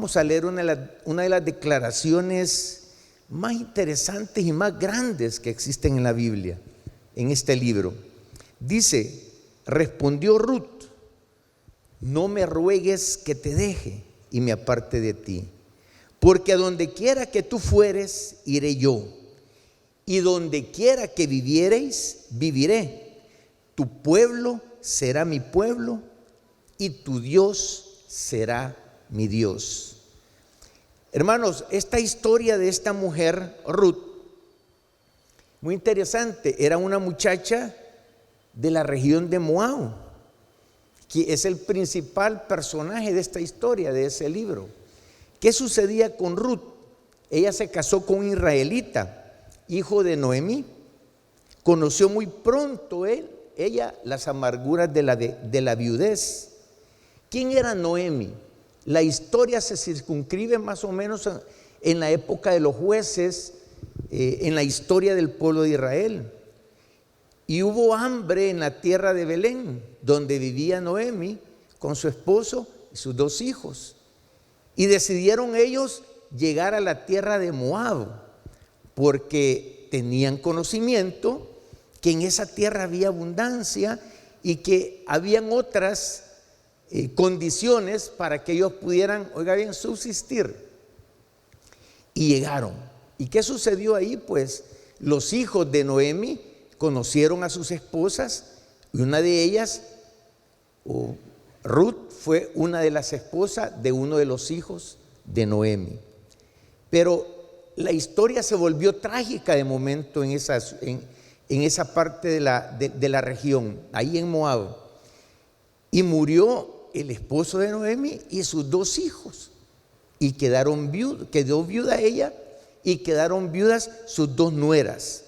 Vamos a leer una de las declaraciones más interesantes y más grandes que existen en la Biblia, en este libro. Dice: respondió Ruth: no me ruegues que te deje y me aparte de ti, porque a donde quiera que tú fueres, iré yo, y donde quiera que viviereis, viviré. Tu pueblo será mi pueblo, y tu Dios será mi Dios. Hermanos, esta historia de esta mujer, Ruth, muy interesante. Era una muchacha de la región de Moab, que es el principal personaje de esta historia, de ese libro. ¿Qué sucedía con Ruth? Ella se casó con un israelita, hijo de Noemí. Conoció muy pronto ella las amarguras de la viudez. ¿Quién era Noemí? La historia se circunscribe más o menos en la época de los jueces, en la historia del pueblo de Israel. Y hubo hambre en la tierra de Belén, donde vivía Noemí con su esposo y sus 2 hijos. Y decidieron ellos llegar a la tierra de Moab, porque tenían conocimiento que en esa tierra había abundancia y que habían otras condiciones para que ellos pudieran, oiga bien, subsistir. Y llegaron. ¿Y qué sucedió ahí? Pues los hijos de Noemí conocieron a sus esposas, y una de ellas, Ruth, fue una de las esposas de uno de los hijos de Noemí. Pero la historia se volvió trágica de momento en esa parte de la región, ahí en Moab. Y murió el esposo de Noemí y sus 2 hijos. Y quedó viuda ella, y quedaron viudas sus 2 nueras.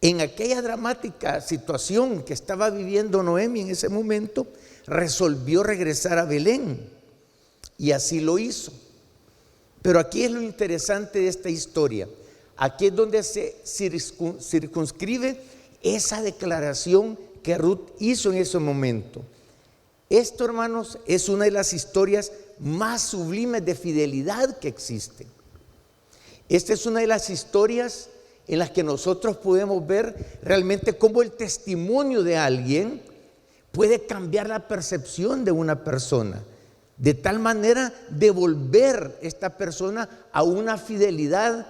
En aquella dramática situación que estaba viviendo Noemí en ese momento, resolvió regresar a Belén, y así lo hizo. Pero aquí es lo interesante de esta historia. Aquí es donde se circunscribe esa declaración que Ruth hizo en ese momento. Esto, hermanos, es una de las historias más sublimes de fidelidad que existen. Esta es una de las historias en las que nosotros podemos ver realmente cómo el testimonio de alguien puede cambiar la percepción de una persona, de tal manera devolver esta persona a una fidelidad,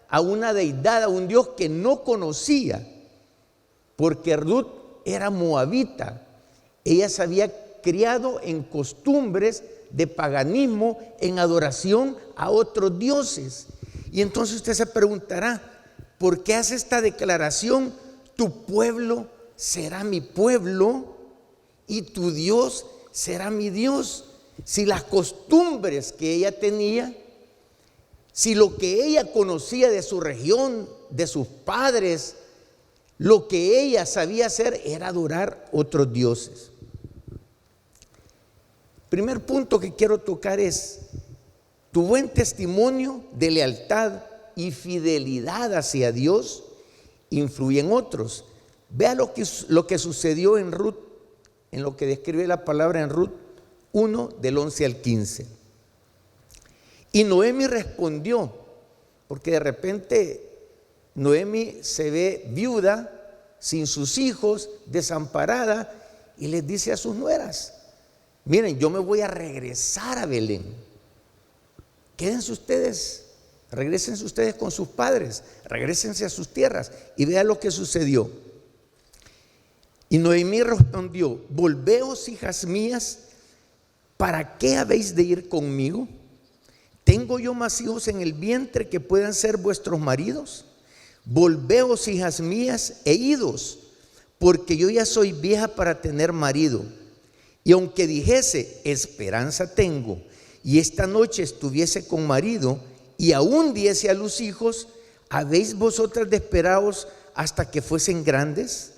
a una deidad, a un Dios que no conocía, porque Ruth era moabita. Ella se había criado en costumbres de paganismo, en adoración a otros dioses. Y entonces usted se preguntará: ¿por qué hace esta declaración? Tu pueblo será mi pueblo y tu Dios será mi Dios. Si las costumbres que ella tenía, si lo que ella conocía de su región, de sus padres, lo que ella sabía hacer era adorar otros dioses. Primer punto que quiero tocar es: tu buen testimonio de lealtad y fidelidad hacia Dios influye en otros. Vea lo que sucedió en Ruth, en lo que describe la palabra en Ruth 1, del 11 al 15. Y Noemí respondió, porque de repente Noemí se ve viuda, sin sus hijos, desamparada, y les dice a sus nueras: miren, yo me voy a regresar a Belén. Quédense ustedes, regrésense ustedes con sus padres, regrésense a sus tierras. Y vean lo que sucedió. Y Noemí respondió: volveos, hijas mías, ¿para qué habéis de ir conmigo? ¿Tengo yo más hijos en el vientre que puedan ser vuestros maridos? Volveos, hijas mías, e idos, porque yo ya soy vieja para tener marido. Y aunque dijese: esperanza tengo, y esta noche estuviese con marido, y aún diese a luz hijos, ¿habéis vosotras de esperaros hasta que fuesen grandes?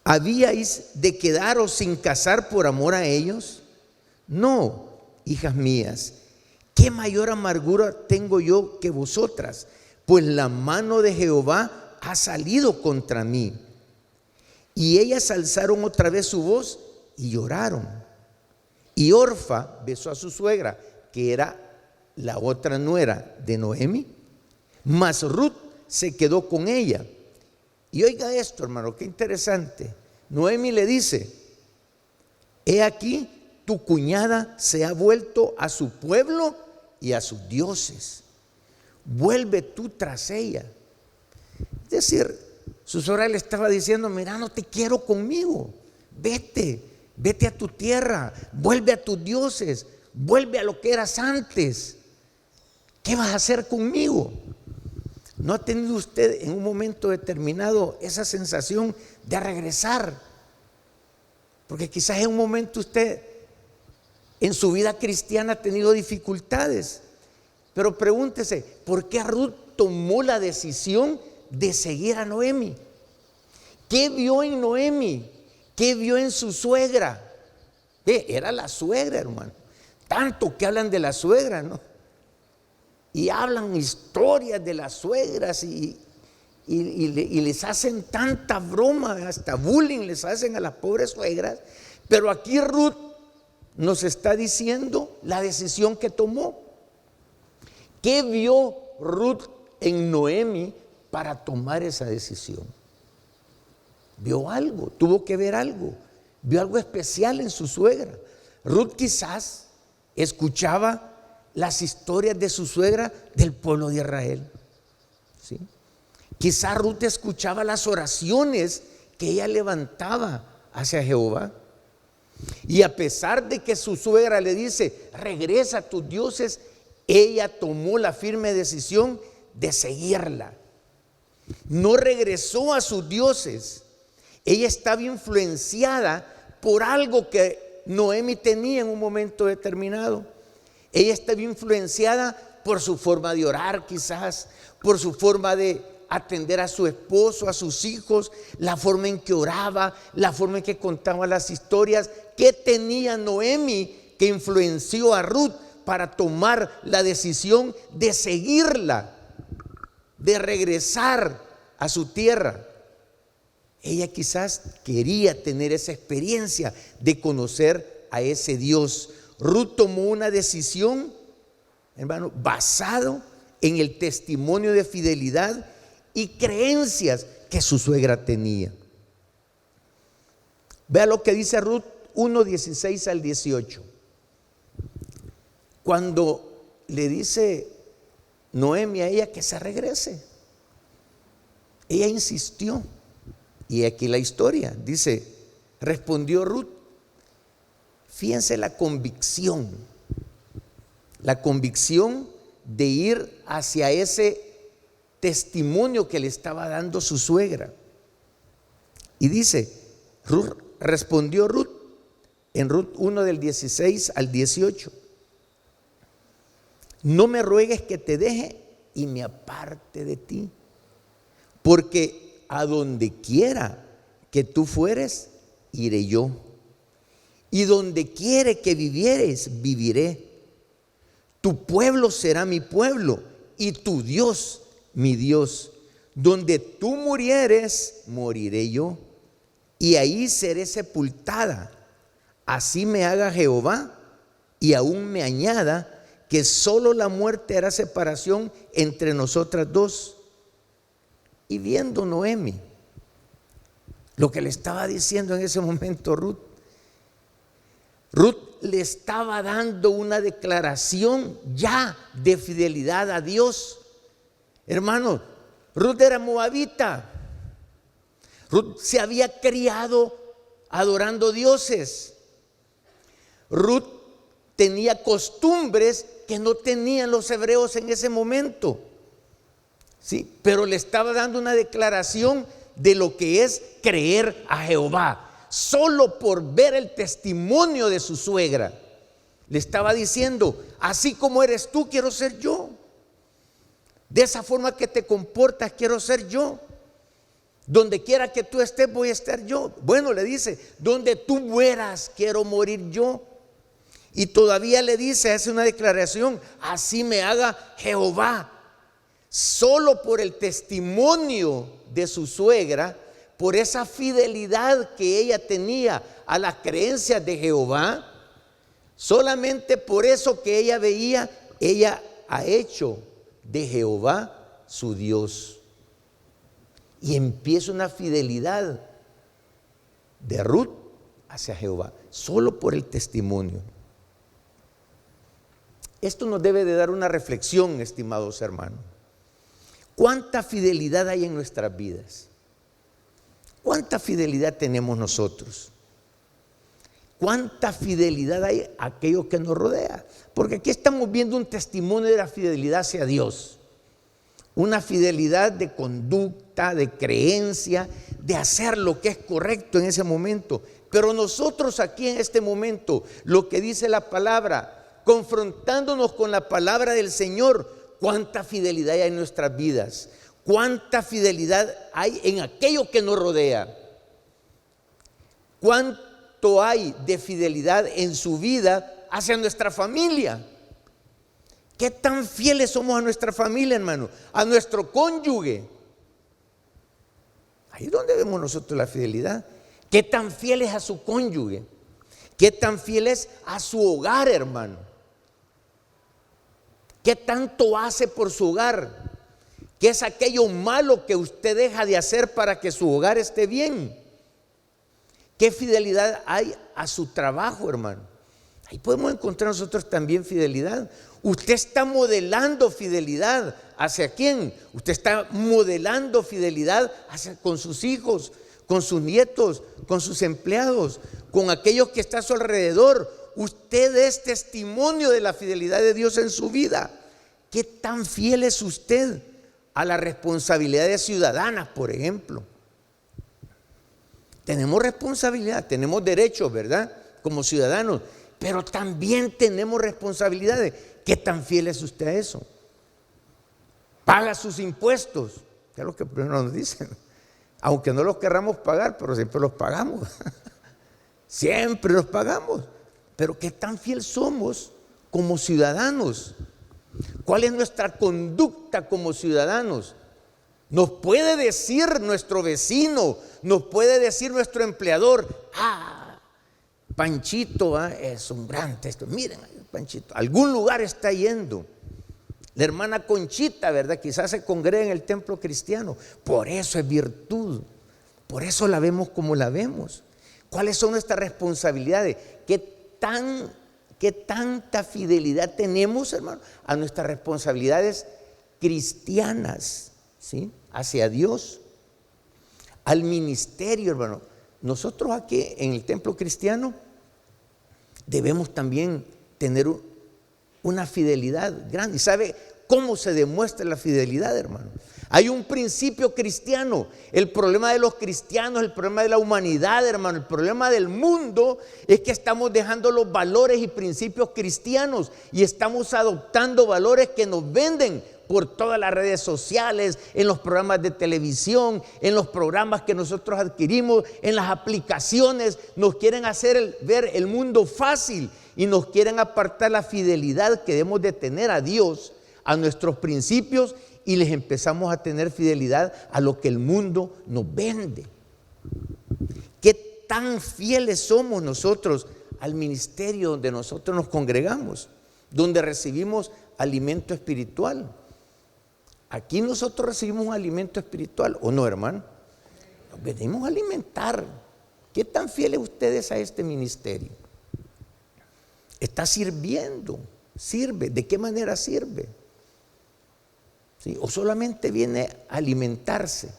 ¿Habíais de quedaros sin casar por amor a ellos? No, hijas mías, ¿qué mayor amargura tengo yo que vosotras? Pues la mano de Jehová ha salido contra mí. Y ellas alzaron otra vez su voz y lloraron. Y Orfa besó a su suegra, que era la otra nuera de Noemi, mas Ruth se quedó con ella. Y oiga esto, hermano, qué interesante. Noemi le dice: he aquí, tu cuñada se ha vuelto a su pueblo y a sus dioses. Vuelve tú tras ella. Es decir, su suegra le estaba diciendo: mira, no te quiero conmigo. Vete a tu tierra, vuelve a tus dioses, vuelve a lo que eras antes. ¿Qué vas a hacer conmigo? ¿No ha tenido usted en un momento determinado esa sensación de regresar? Porque quizás en un momento usted en su vida cristiana ha tenido dificultades, pero pregúntese, ¿por qué Ruth tomó la decisión de seguir a Noemi? ¿Qué vio en Noemi? ¿Qué vio en su suegra? Era la suegra, hermano. Tanto que hablan de la suegra, ¿no? Y hablan historias de las suegras y les hacen tanta broma, hasta bullying les hacen a las pobres suegras. Pero aquí Ruth nos está diciendo la decisión que tomó. ¿Qué vio Ruth en Noemi para tomar esa decisión? Vio algo, tuvo que ver algo, vio algo especial en su suegra. Ruth quizás escuchaba las historias de su suegra del pueblo de Israel, ¿sí? Quizás Ruth escuchaba las oraciones que ella levantaba hacia Jehová. Y a pesar de que su suegra le dice: regresa a tus dioses, ella tomó la firme decisión de seguirla. No regresó a sus dioses. Ella estaba influenciada por algo que Noemi tenía en un momento determinado. Ella estaba influenciada por su forma de orar, quizás, por su forma de atender a su esposo, a sus hijos, la forma en que oraba, la forma en que contaba las historias. ¿Qué tenía Noemi que influenció a Ruth para tomar la decisión de seguirla, de regresar a su tierra? Ella quizás quería tener esa experiencia de conocer a ese Dios. Ruth tomó una decisión, hermano, basado en el testimonio de fidelidad y creencias que su suegra tenía. Vea lo que dice Ruth 1:16 al 18. Cuando le dice Noemi a ella que se regrese, ella insistió. Y aquí la historia dice: respondió Ruth. Fíjense la convicción de ir hacia ese testimonio que le estaba dando su suegra. Y dice, respondió Ruth, en Ruth 1 del 16 al 18: no me ruegues que te deje y me aparte de ti, porque a donde quiera que tú fueres, iré yo. Y donde quiere que vivieres, viviré. Tu pueblo será mi pueblo y tu Dios mi Dios. Donde tú murieres, moriré yo, y ahí seré sepultada. Así me haga Jehová, y aún me añada, que solo la muerte hará separación entre nosotras dos. Y viendo Noemi lo que le estaba diciendo en ese momento Ruth le estaba dando una declaración ya de fidelidad a Dios. Hermano, Ruth era moabita. Ruth se había criado adorando dioses. Ruth tenía costumbres que no tenían los hebreos en ese momento. Sí, pero le estaba dando una declaración de lo que es creer a Jehová. Solo por ver el testimonio de su suegra, le estaba diciendo: así como eres tú, quiero ser yo. De esa forma que te comportas, quiero ser yo. Donde quiera que tú estés, voy a estar yo. Bueno, le dice: donde tú mueras, quiero morir yo. Y todavía le dice, hace una declaración: así me haga Jehová. Solo por el testimonio de su suegra, por esa fidelidad que ella tenía a las creencias de Jehová, Solamente por eso que ella veía, ella ha hecho de Jehová su Dios. Y empieza una fidelidad de Ruth hacia Jehová, solo por el testimonio. Esto nos debe de dar una reflexión, estimados hermanos. ¿Cuánta fidelidad hay en nuestras vidas? ¿Cuánta fidelidad tenemos nosotros? ¿Cuánta fidelidad hay a aquello que nos rodea? Porque aquí estamos viendo un testimonio de la fidelidad hacia Dios. Una fidelidad de conducta, de creencia, de hacer lo que es correcto en ese momento. Pero nosotros aquí en este momento, lo que dice la palabra, confrontándonos con la palabra del Señor, cuánta fidelidad hay en nuestras vidas, cuánta fidelidad hay en aquello que nos rodea, cuánto hay de fidelidad en su vida hacia nuestra familia. ¿Qué tan fieles somos a nuestra familia, hermano? A nuestro cónyuge. Ahí es donde vemos nosotros la fidelidad. ¿Qué tan fieles a su cónyuge? ¿Qué tan fieles a su hogar, hermano? ¿Qué tanto hace por su hogar? ¿Qué es aquello malo que usted deja de hacer para que su hogar esté bien? ¿Qué fidelidad hay a su trabajo, hermano? Ahí podemos encontrar nosotros también fidelidad. Usted está modelando fidelidad. ¿Hacia quién? Usted está modelando fidelidad con sus hijos, con sus nietos, con sus empleados, con aquellos que están a su alrededor. Usted es testimonio de la fidelidad de Dios en su vida. ¿Qué tan fiel es usted a las responsabilidades ciudadanas, por ejemplo? Tenemos responsabilidad, tenemos derechos, ¿verdad? Como ciudadanos, pero también tenemos responsabilidades. ¿Qué tan fiel es usted a eso? Paga sus impuestos, que es lo que primero nos dicen. Aunque no los querramos pagar, pero siempre los pagamos. Siempre los pagamos. Pero ¿qué tan fiel somos como ciudadanos? ¿Cuál es nuestra conducta como ciudadanos? Nos puede decir nuestro vecino, nos puede decir nuestro empleador: Panchito es un gran testimonio. Miren, Panchito, a algún lugar está yendo. La hermana Conchita, ¿verdad? Quizás se congrega en el templo cristiano. Por eso es virtud. Por eso la vemos como la vemos. ¿Cuáles son nuestras responsabilidades? ¿Qué tanta fidelidad tenemos, hermano, a nuestras responsabilidades cristianas, ¿sí? Hacia Dios, al ministerio, hermano? Nosotros aquí en el templo cristiano debemos también tener una fidelidad grande. ¿Y sabe cómo se demuestra la fidelidad, hermano? Hay un principio cristiano. El problema de los cristianos, el problema de la humanidad, hermano, el problema del mundo es que estamos dejando los valores y principios cristianos y estamos adoptando valores que nos venden por todas las redes sociales, en los programas de televisión, en los programas que nosotros adquirimos, en las aplicaciones. Nos quieren hacer ver el mundo fácil y nos quieren apartar la fidelidad que debemos de tener a Dios, a nuestros principios, y les empezamos a tener fidelidad a lo que el mundo nos vende. ¿Qué tan fieles somos nosotros al ministerio donde nosotros nos congregamos, donde recibimos alimento espiritual? Aquí nosotros recibimos un alimento espiritual, ¿o no, hermano? Nos venimos a alimentar. ¿Qué tan fieles ustedes a este ministerio? ¿Está sirviendo? ¿Sirve? ¿De qué manera sirve? ¿Sí? ¿O solamente viene a alimentarse?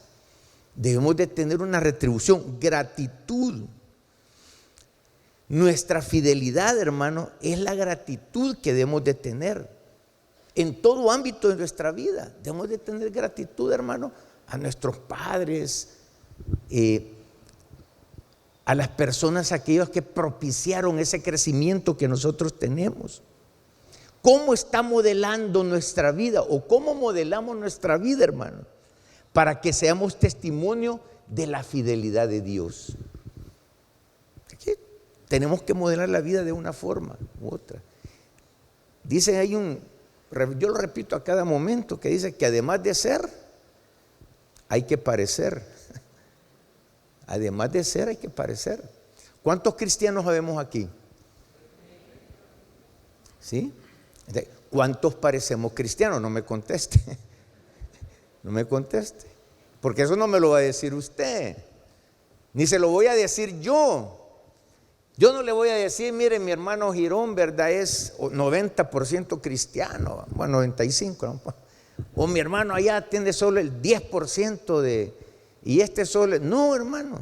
Debemos de tener una retribución, gratitud. Nuestra fidelidad, hermano, es la gratitud que debemos de tener. En todo ámbito de nuestra vida debemos de tener gratitud, hermano, a nuestros padres, a las personas, aquellos que propiciaron ese crecimiento que nosotros tenemos. ¿Cómo está modelando nuestra vida o cómo modelamos nuestra vida, hermano? Para que seamos testimonio de la fidelidad de Dios. Aquí tenemos que modelar la vida de una forma u otra. Dice, yo lo repito a cada momento, que dice que además de ser, hay que parecer. Además de ser, hay que parecer. ¿Cuántos cristianos habemos aquí? ¿Sí? ¿Cuántos parecemos cristianos? No me conteste. No me conteste. Porque eso no me lo va a decir usted. Ni se lo voy a decir yo. Yo no le voy a decir, mire, mi hermano Girón, ¿verdad? Es 90% cristiano. Bueno, 95%, ¿no? O mi hermano allá tiene solo el 10% de... Y este solo... No, hermano.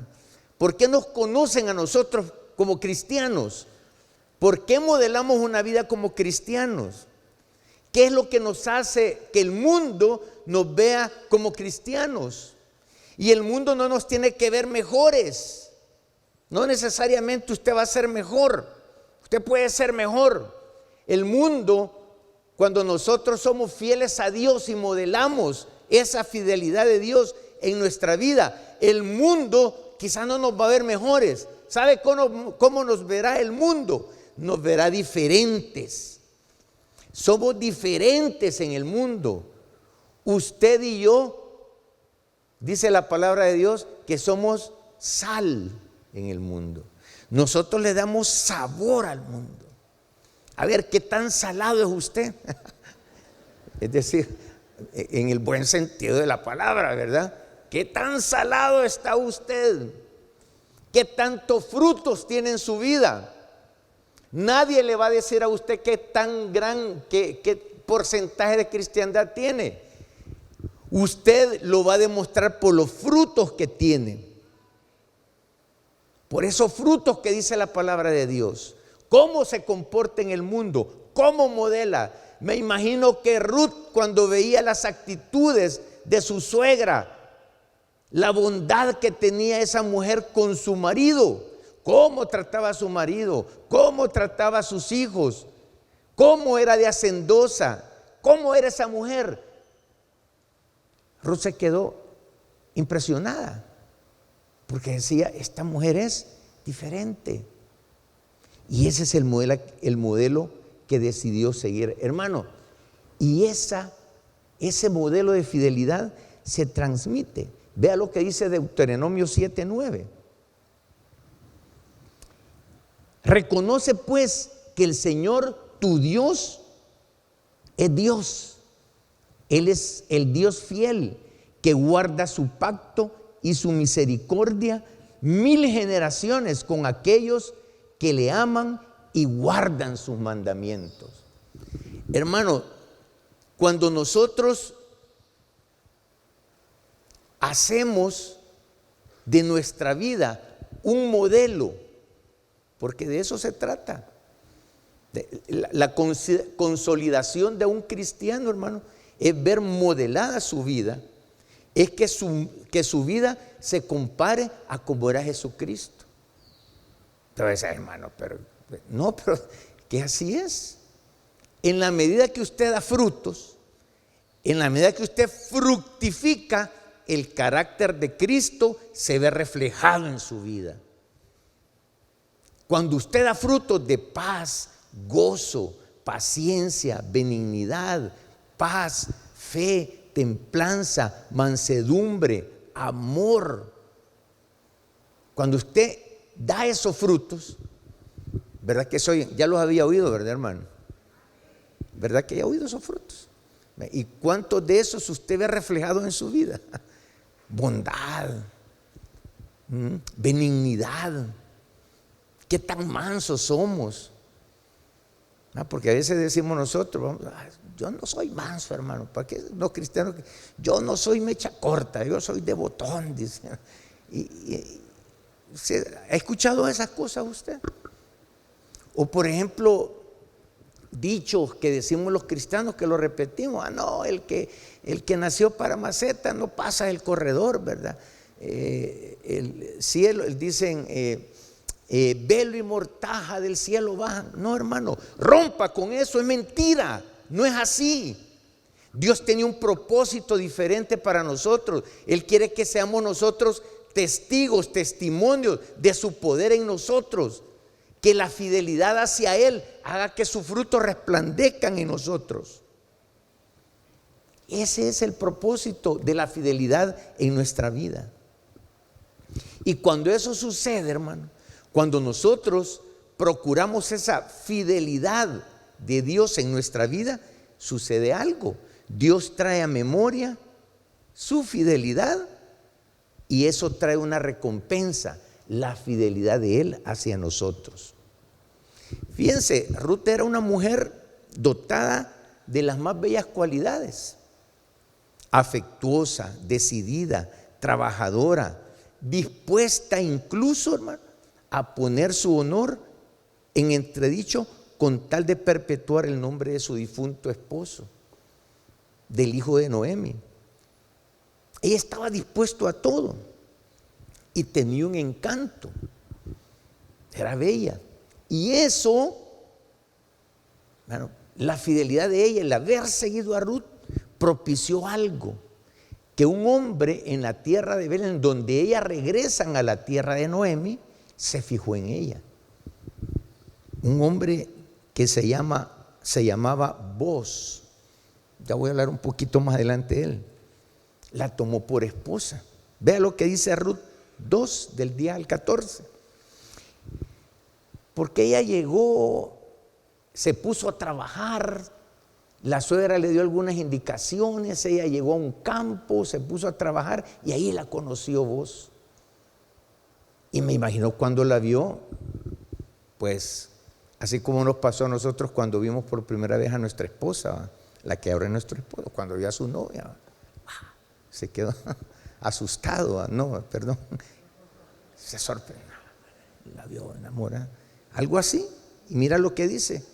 ¿Por qué nos conocen a nosotros como cristianos? ¿Por qué modelamos una vida como cristianos? ¿Qué es lo que nos hace que el mundo nos vea como cristianos? Y el mundo no nos tiene que ver mejores. No necesariamente usted va a ser mejor. Usted puede ser mejor. El mundo, cuando nosotros somos fieles a Dios y modelamos esa fidelidad de Dios en nuestra vida, el mundo quizás no nos va a ver mejores. ¿Sabe cómo nos verá el mundo? Nos verá diferentes. Somos diferentes en el mundo. Usted y yo, dice la palabra de Dios, que somos sal en el mundo. Nosotros le damos sabor al mundo. A ver, ¿qué tan salado es usted? Es decir, en el buen sentido de la palabra, ¿verdad? ¿Qué tan salado está usted? ¿Qué tantos frutos tiene en su vida? Nadie le va a decir a usted qué porcentaje de cristiandad tiene. Usted lo va a demostrar por los frutos que tiene. Por esos frutos que dice la palabra de Dios. Cómo se comporta en el mundo, cómo modela. Me imagino que Ruth, cuando veía las actitudes de su suegra, la bondad que tenía esa mujer con su marido, cómo trataba a su marido, cómo trataba a sus hijos, cómo era de hacendosa, cómo era esa mujer. Ruth se quedó impresionada. Porque decía, esta mujer es diferente. Y ese es el modelo que decidió seguir, hermano. Y ese modelo de fidelidad se transmite. Vea lo que dice Deuteronomio 7:9. Reconoce pues que el Señor, tu Dios, es Dios. Él es el Dios fiel que guarda su pacto y su misericordia 1000 generaciones con aquellos que le aman y guardan sus mandamientos. Hermano, cuando nosotros hacemos de nuestra vida un modelo, porque de eso se trata, la consolidación de un cristiano, hermano, es ver modelada su vida. Es que su vida se compare a como era Jesucristo. Entonces, hermano, pero que así es. En la medida que usted da frutos, en la medida que usted fructifica, el carácter de Cristo se ve reflejado en su vida. Cuando usted da frutos de paz, gozo, paciencia, benignidad, paz, fe, templanza, mansedumbre, amor. Cuando usted da esos frutos, ¿verdad que ya los había oído, verdad, hermano? ¿Verdad que ya ha oído esos frutos? ¿Y cuántos de esos usted ve reflejados en su vida? Bondad, benignidad. ¿Qué tan mansos somos? Porque a veces decimos nosotros, yo no soy manso, hermano. ¿Para qué los cristianos? Yo no soy mecha corta, yo soy de botón, dice. ¿Ha escuchado esas cosas usted? O por ejemplo, dichos que decimos los cristianos que lo repetimos. No, el que nació para maceta no pasa el corredor, ¿verdad? El cielo, dicen, velo y mortaja del cielo bajan. No, hermano, rompa con eso, es mentira. No es así. Dios tenía un propósito diferente para nosotros. Él quiere que seamos nosotros testigos, testimonios de su poder en nosotros. Que la fidelidad hacia Él haga que sus frutos resplandezcan en nosotros. Ese es el propósito de la fidelidad en nuestra vida. Y cuando eso sucede, hermano, cuando nosotros procuramos esa fidelidad de Dios en nuestra vida, sucede algo. Dios trae a memoria su fidelidad y eso trae una recompensa, la fidelidad de Él hacia nosotros. Fíjense, Ruth era una mujer dotada de las más bellas cualidades, afectuosa, decidida, trabajadora, dispuesta incluso, hermano, a poner su honor en entredicho con tal de perpetuar el nombre de su difunto esposo, del hijo de Noemi. Ella estaba dispuesta a todo y tenía un encanto, era bella. Y eso, bueno, la fidelidad de ella, el haber seguido a Ruth, propició algo, que un hombre en la tierra de Belén, donde ellas regresan a la tierra de Noemi, se fijó en ella. Un hombre que se llamaba Boaz. Ya voy a hablar un poquito más adelante de él. La tomó por esposa. Vea lo que dice Ruth 2 del 10 al 14. Porque ella llegó, se puso a trabajar, la suegra le dio algunas indicaciones, ella llegó a un campo, se puso a trabajar y ahí la conoció Boaz. Y me imagino cuando la vio, pues así como nos pasó a nosotros cuando vimos por primera vez a nuestra esposa, la que ahora es nuestra esposa, cuando vio a su novia, se quedó asustado, se sorprendió, la vio enamorada, algo así. Y mira lo que dice,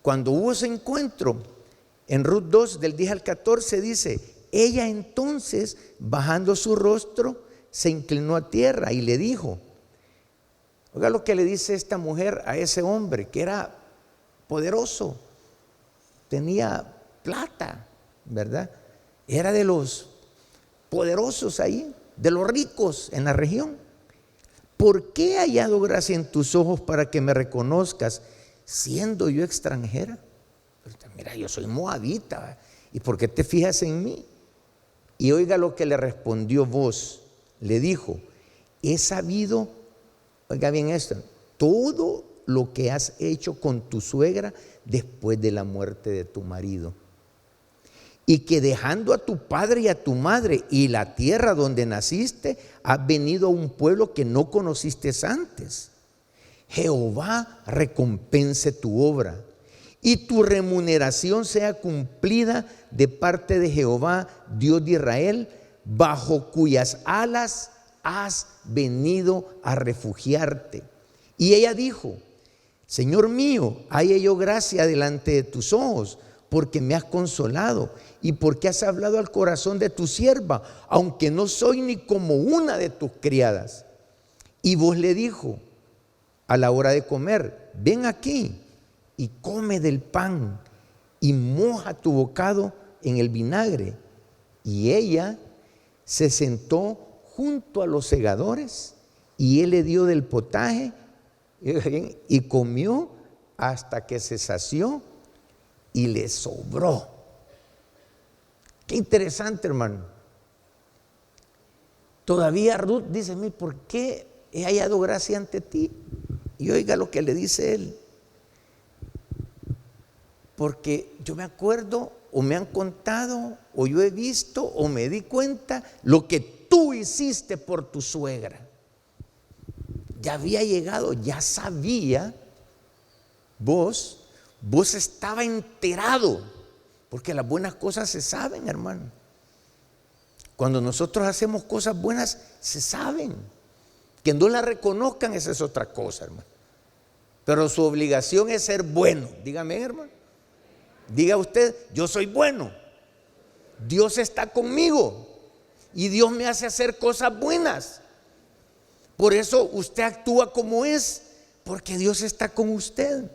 cuando hubo ese encuentro, en Ruth 2 del 10 al 14 dice, ella entonces bajando su rostro se inclinó a tierra y le dijo, oiga lo que le dice esta mujer a ese hombre que era poderoso, tenía plata, ¿verdad? Era de los poderosos ahí, de los ricos en la región. ¿Por qué he hallado gracia en tus ojos para que me reconozcas siendo yo extranjera? Mira, yo soy moabita, ¿y por qué te fijas en mí? Y oiga lo que le respondió Boaz, le dijo, he sabido, oiga bien esto, todo lo que has hecho con tu suegra después de la muerte de tu marido, y que dejando a tu padre y a tu madre y la tierra donde naciste, has venido a un pueblo que no conociste antes. Jehová recompense tu obra y tu remuneración sea cumplida de parte de Jehová, Dios de Israel, bajo cuyas alas has venido a refugiarte. Y ella dijo, Señor mío, haya yo gracia delante de tus ojos, porque me has consolado y porque has hablado al corazón de tu sierva, aunque no soy ni como una de tus criadas. Y Boaz le dijo a la hora de comer, ven aquí y come del pan y moja tu bocado en el vinagre. Y ella se sentó junto a los segadores y él le dio del potaje y comió hasta que se sació y le sobró. Qué interesante, hermano. Todavía Ruth dice, ¿por qué he hallado gracia ante ti? Y oiga lo que le dice él. Porque yo me acuerdo, o me han contado, o yo he visto, o me di cuenta lo que tú hiciste por tu suegra. Ya había llegado, ya sabía. Vos estaba enterado, porque las buenas cosas se saben, hermano. Cuando nosotros hacemos cosas buenas, se saben. Que no las reconozcan, esa es otra cosa, hermano. Pero su obligación es ser bueno. Dígame, hermano. Diga usted, yo soy bueno. Dios está conmigo y Dios me hace hacer cosas buenas. Por eso usted actúa como es, porque Dios está con usted.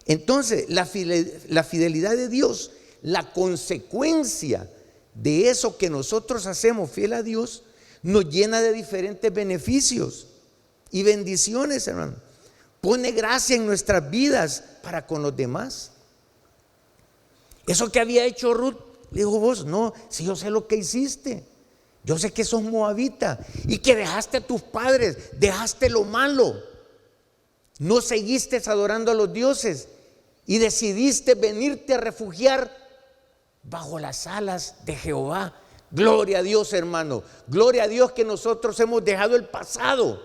Entonces, la fidelidad de Dios, la consecuencia de eso que nosotros hacemos fiel a Dios, nos llena de diferentes beneficios y bendiciones, hermano. Pone gracia en nuestras vidas para con los demás. Eso que había hecho Ruth, le dijo vos, no, si yo sé lo que hiciste, yo sé que sos moabita y que dejaste a tus padres, dejaste lo malo, no seguiste adorando a los dioses y decidiste venirte a refugiar bajo las alas de Jehová. Gloria a Dios, hermano. Gloria a Dios que nosotros hemos dejado el pasado.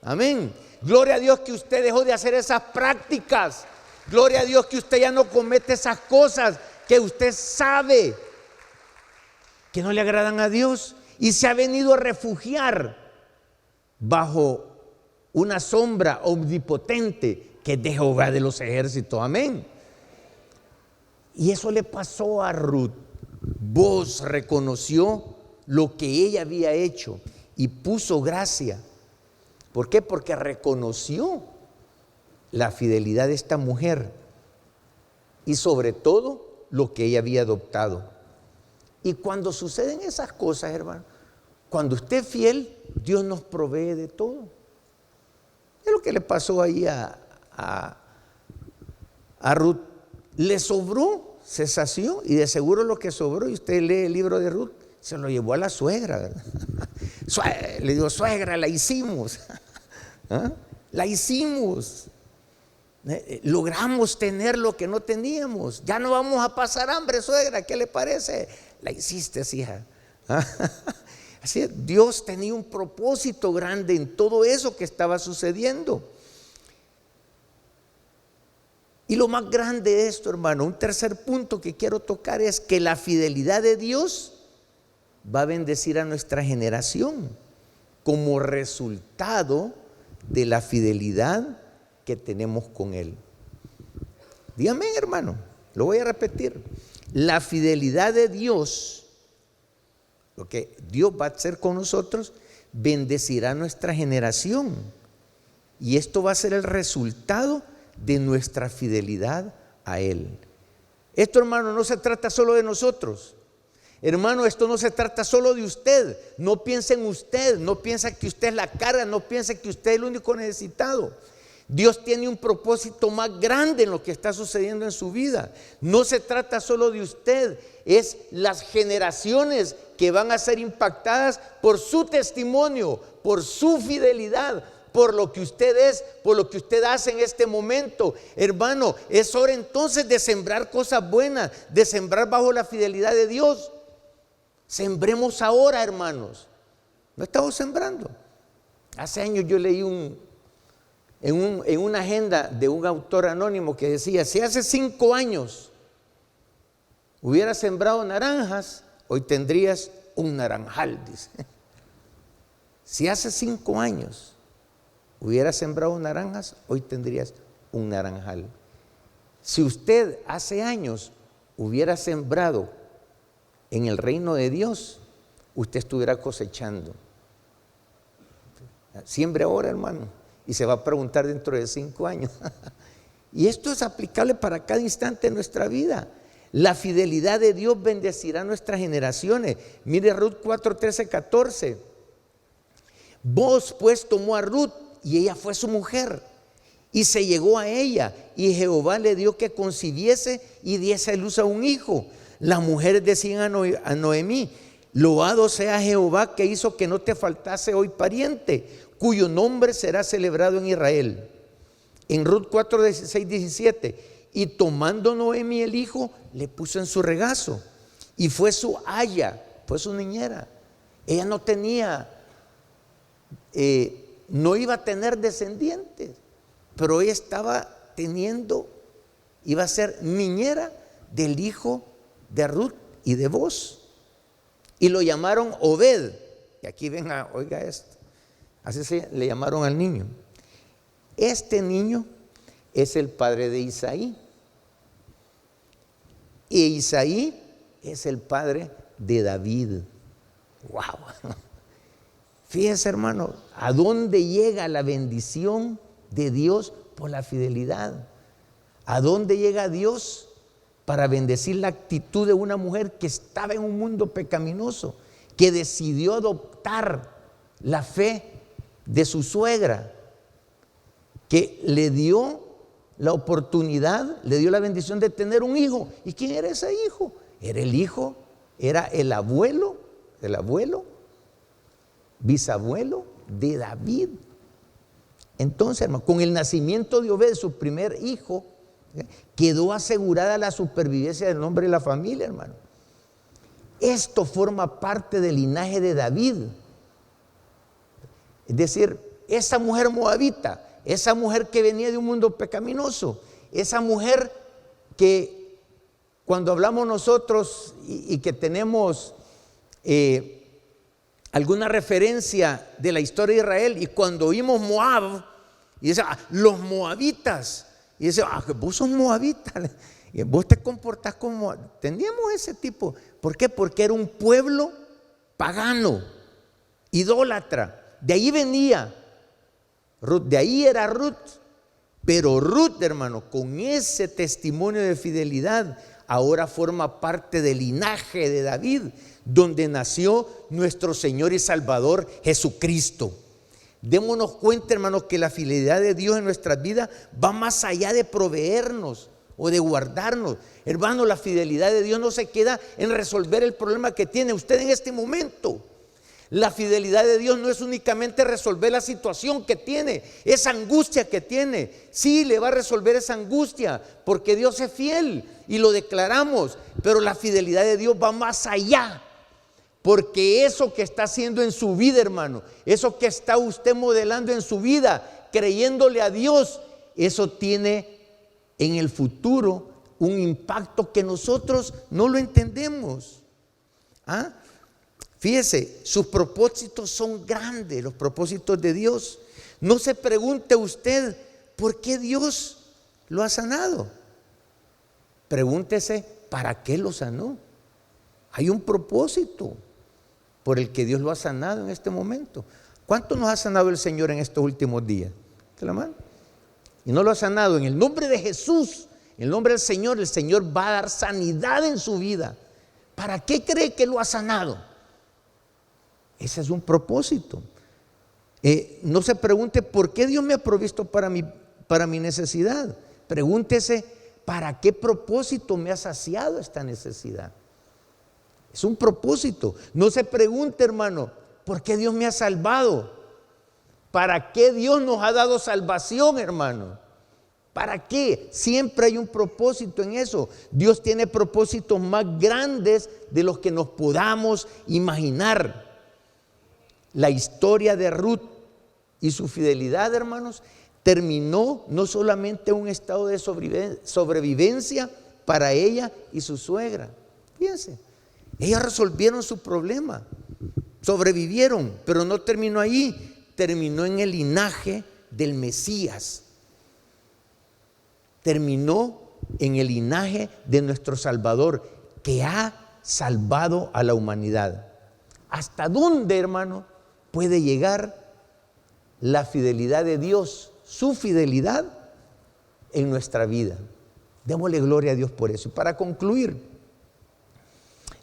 Amén. Gloria a Dios que usted dejó de hacer esas prácticas. Gloria a Dios que usted ya no comete esas cosas que usted sabe que no le agradan a Dios, y se ha venido a refugiar bajo una sombra omnipotente que es de Jehová de los ejércitos. Amén. Y eso le pasó a Ruth. Boaz reconoció lo que ella había hecho y puso gracia. ¿Por qué? Porque reconoció la fidelidad de esta mujer y sobre todo lo que ella había adoptado. Y cuando suceden esas cosas, hermano, cuando usted es fiel, Dios nos provee de todo. Es lo que le pasó ahí a Ruth. Le sobró, se sació, y de seguro lo que sobró, y usted lee el libro de Ruth, se lo llevó a la suegra, ¿verdad? Le digo, suegra, la hicimos. ¿Ah? La hicimos. Logramos tener lo que no teníamos. Ya no vamos a pasar hambre, suegra, ¿qué le parece? La hiciste, hija. ¿Ah? Así es, Dios tenía un propósito grande en todo eso que estaba sucediendo. Y lo más grande de esto, hermano, un tercer punto que quiero tocar es que la fidelidad de Dios va a bendecir a nuestra generación como resultado de la fidelidad que tenemos con Él. Dígame, hermano, lo voy a repetir. La fidelidad de Dios, lo que Dios va a hacer con nosotros, bendecirá a nuestra generación. Y esto va a ser el resultado de nuestra fidelidad a Él. Esto, hermano, no se trata solo de nosotros. Hermano, esto no se trata solo de usted. No piense en usted, no piensa que usted es la carga, no piense que usted es el único necesitado. Dios tiene un propósito más grande en lo que está sucediendo en su vida. No se trata solo de usted, es las generaciones que van a ser impactadas por su testimonio, por su fidelidad, por lo que usted es, por lo que usted hace en este momento. Hermano, es hora entonces de sembrar cosas buenas, de sembrar bajo la fidelidad de Dios. Sembremos ahora, hermanos. No estamos sembrando. Hace años yo leí en una agenda de un autor anónimo que decía: si hace 5 años hubieras sembrado naranjas, hoy tendrías un naranjal, dice. Si hace 5 años hubieras sembrado naranjas, hoy tendrías un naranjal. Si usted hace años hubiera sembrado en el reino de Dios, usted estuviera cosechando. Siembre ahora, hermano, y se va a preguntar dentro de 5 años. Y esto es aplicable para cada instante de nuestra vida. La fidelidad de Dios bendecirá nuestras generaciones. Mire Ruth 4, 13, 14. Boaz pues tomó a Ruth y ella fue su mujer y se llegó a ella, y Jehová le dio que concibiese y diese a luz a un hijo. Las mujeres decían a Noemí: loado sea Jehová que hizo que no te faltase hoy pariente, cuyo nombre será celebrado en Israel. En Ruth 4, 16, 17. Y tomando Noemí el hijo, le puso en su regazo, y fue su aya, fue su niñera. Ella no tenía, no iba a tener descendientes, pero ella estaba teniendo, iba a ser niñera del hijo de Ruth y de Boaz. Y lo llamaron Obed. Y aquí venga, oiga esto. Así se le llamaron al niño. Este niño es el padre de Isaí. Y Isaí es el padre de David. Wow. Fíjese, hermano, a dónde llega la bendición de Dios por la fidelidad. A dónde llega Dios para bendecir la actitud de una mujer que estaba en un mundo pecaminoso, que decidió adoptar la fe de su suegra, que le dio la oportunidad, le dio la bendición de tener un hijo. ¿Y quién era ese hijo? Era el hijo, era el abuelo, bisabuelo de David. Entonces, hermano, con el nacimiento de Obed, su primer hijo, Quedó asegurada la supervivencia del nombre de la familia, hermano. Esto forma parte del linaje de David. Es decir, esa mujer moabita, esa mujer que venía de un mundo pecaminoso, esa mujer que cuando hablamos nosotros y que tenemos alguna referencia de la historia de Israel, y cuando oímos Moab, y dice, los moabitas, y dice, vos sos moabita, y vos te comportás como, teníamos ese tipo. ¿Por qué? Porque era un pueblo pagano, idólatra. De ahí venía Ruth, de ahí era Ruth. Pero Ruth, hermano, con ese testimonio de fidelidad, ahora forma parte del linaje de David, donde nació nuestro Señor y Salvador Jesucristo. Démonos cuenta, hermanos, que la fidelidad de Dios en nuestras vidas va más allá de proveernos o de guardarnos. Hermano, la fidelidad de Dios no se queda en resolver el problema que tiene usted en este momento. La fidelidad de Dios no es únicamente resolver la situación que tiene, esa angustia que tiene. Sí, le va a resolver esa angustia porque Dios es fiel y lo declaramos, pero la fidelidad de Dios va más allá. Porque eso que está haciendo en su vida, hermano, eso que está usted modelando en su vida, creyéndole a Dios, eso tiene en el futuro un impacto que nosotros no lo entendemos. Fíjese, sus propósitos son grandes, los propósitos de Dios. No se pregunte usted por qué Dios lo ha sanado. Pregúntese para qué lo sanó. Hay un propósito por el que Dios lo ha sanado en este momento. ¿Cuánto nos ha sanado el Señor en estos últimos días? ¿Te la mano? Y no lo ha sanado en el nombre de Jesús, en el nombre del Señor. El Señor va a dar sanidad en su vida. ¿Para qué cree que lo ha sanado? Ese es un propósito. No se pregunte por qué Dios me ha provisto para mi necesidad. Pregúntese para qué propósito me ha saciado esta necesidad. Es un propósito. No se pregunte, hermano, ¿por qué Dios me ha salvado? ¿Para qué Dios nos ha dado salvación, hermano? ¿Para qué? Siempre hay un propósito en eso. Dios tiene propósitos más grandes de los que nos podamos imaginar. La historia de Ruth y su fidelidad, hermanos, terminó no solamente en un estado de sobrevivencia para ella y su suegra. Fíjense. Ellos resolvieron su problema, sobrevivieron, pero no terminó ahí, terminó en el linaje del Mesías, terminó en el linaje de nuestro Salvador, que ha salvado a la humanidad. ¿Hasta dónde, hermano, puede llegar la fidelidad de Dios, su fidelidad en nuestra vida? Démosle gloria a Dios por eso. Y para concluir,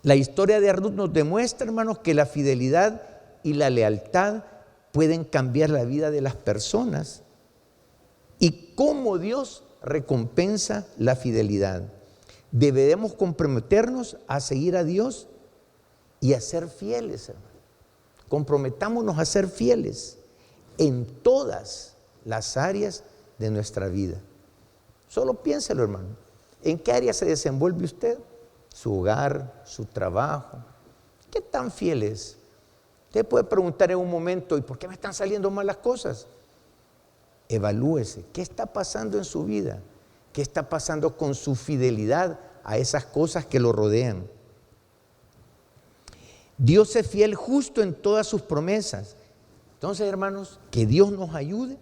la historia de Ruth nos demuestra, hermanos, que la fidelidad y la lealtad pueden cambiar la vida de las personas y cómo Dios recompensa la fidelidad. Debemos comprometernos a seguir a Dios y a ser fieles, hermano. Comprometámonos a ser fieles en todas las áreas de nuestra vida. Solo piénselo, hermano. ¿En qué área se desenvuelve usted? Su hogar, su trabajo. ¿Qué tan fiel es? Usted puede preguntar en un momento, ¿y por qué me están saliendo mal las cosas? Evalúese, ¿qué está pasando en su vida? ¿Qué está pasando con su fidelidad a esas cosas que lo rodean? Dios es fiel justo en todas sus promesas. Entonces, hermanos, que Dios nos ayude,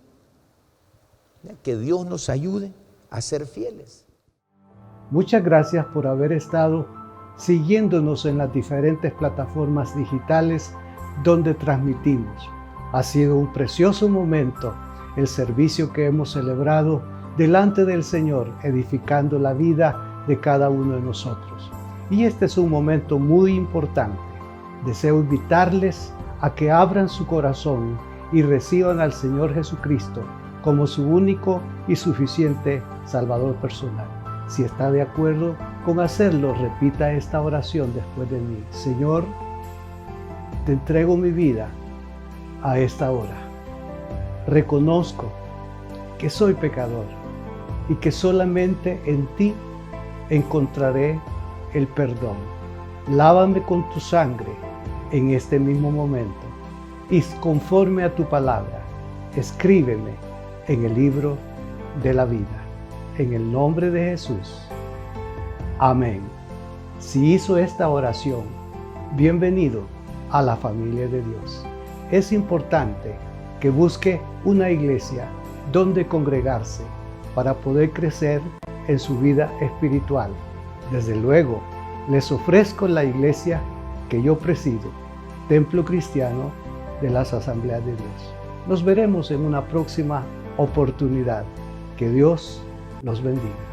a ser fieles. Muchas gracias por haber estado siguiéndonos en las diferentes plataformas digitales donde transmitimos. Ha sido un precioso momento el servicio que hemos celebrado delante del Señor, edificando la vida de cada uno de nosotros. Y este es un momento muy importante. Deseo invitarles a que abran su corazón y reciban al Señor Jesucristo como su único y suficiente Salvador personal. Si está de acuerdo con hacerlo, repita esta oración después de mí. Señor, te entrego mi vida a esta hora. Reconozco que soy pecador y que solamente en ti encontraré el perdón. Lávame con tu sangre en este mismo momento y conforme a tu palabra, escríbeme en el libro de la vida. En el nombre de Jesús. Amén. Si hizo esta oración, bienvenido a la familia de Dios. Es importante que busque una iglesia donde congregarse para poder crecer en su vida espiritual. Desde luego, les ofrezco la iglesia que yo presido, Templo Cristiano de las Asambleas de Dios. Nos veremos en una próxima oportunidad. Que Dios los bendiga.